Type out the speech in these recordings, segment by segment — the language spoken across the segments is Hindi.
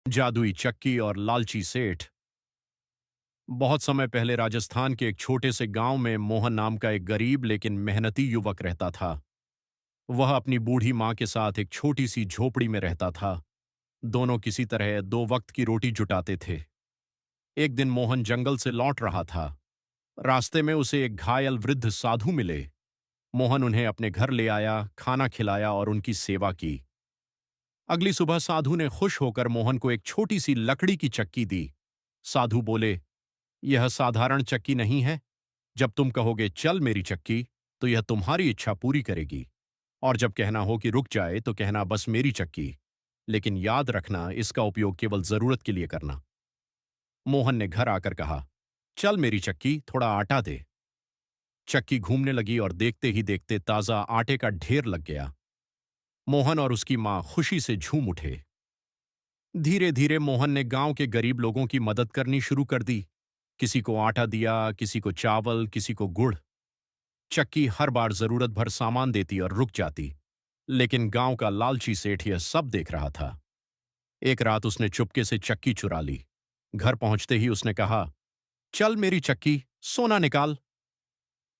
जादुई चक्की और लालची सेठ। बहुत समय पहले राजस्थान के एक छोटे से गांव में मोहन नाम का एक गरीब लेकिन मेहनती युवक रहता था। वह अपनी बूढ़ी मां के साथ एक छोटी सी झोपड़ी में रहता था। दोनों किसी तरह दो वक्त की रोटी जुटाते थे। एक दिन मोहन जंगल से लौट रहा था। रास्ते में उसे एक घायल वृद्ध साधु मिले। मोहन उन्हें अपने घर ले आया, खाना खिलाया और उनकी सेवा की। अगली सुबह साधु ने खुश होकर मोहन को एक छोटी सी लकड़ी की चक्की दी। साधु बोले, यह साधारण चक्की नहीं है। जब तुम कहोगे चल मेरी चक्की, तो यह तुम्हारी इच्छा पूरी करेगी। और जब कहना हो कि रुक जाए तो कहना बस मेरी चक्की। लेकिन याद रखना, इसका उपयोग केवल जरूरत के लिए करना। मोहन ने घर आकर कहा, चल मेरी चक्की, थोड़ा आटा दे। चक्की घूमने लगी और देखते ही देखते ताजा आटे का ढेर लग गया। मोहन और उसकी मां खुशी से झूम उठे। धीरे धीरे मोहन ने गांव के गरीब लोगों की मदद करनी शुरू कर दी। किसी को आटा दिया, किसी को चावल, किसी को गुड़। चक्की हर बार जरूरत भर सामान देती और रुक जाती। लेकिन गांव का लालची सेठ यह सब देख रहा था। एक रात उसने चुपके से चक्की चुरा ली। घर पहुंचते ही उसने कहा, चल मेरी चक्की, सोना निकाल।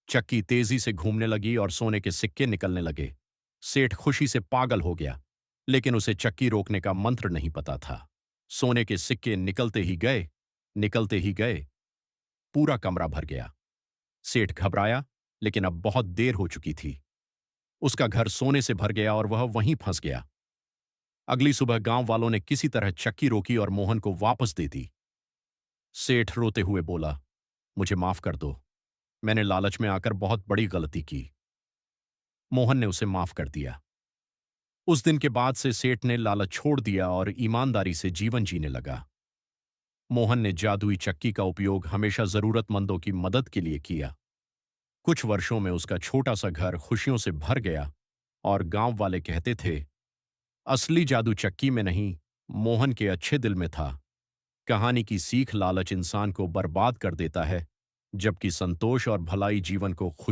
चक्की तेजी से घूमने लगी और सोने के सिक्के निकलने लगे। सेठ खुशी से पागल हो गया, लेकिन उसे चक्की रोकने का मंत्र नहीं पता था। सोने के सिक्के निकलते ही गए, निकलते ही गए। पूरा कमरा भर गया। सेठ घबराया, लेकिन अब बहुत देर हो चुकी थी। उसका घर सोने से भर गया और वह वहीं फंस गया। अगली सुबह गांव वालों ने किसी तरह चक्की रोकी और मोहन को वापस दे दी। सेठ रोते हुए बोला, मुझे माफ कर दो। मैंने लालच में आकर बहुत बड़ी गलती की। मोहन ने उसे माफ कर दिया। उस दिन के बाद से सेठ ने लालच छोड़ दिया और ईमानदारी से जीवन जीने लगा। मोहन ने जादुई चक्की का उपयोग हमेशा जरूरतमंदों की मदद के लिए किया। कुछ वर्षों में उसका छोटा सा घर खुशियों से भर गया और गांव वाले कहते थे, असली जादू चक्की में नहीं, मोहन के अच्छे दिल में था। कहानी की सीख, लालच इंसान को बर्बाद कर देता है, जबकि संतोष और भलाई जीवन को खुश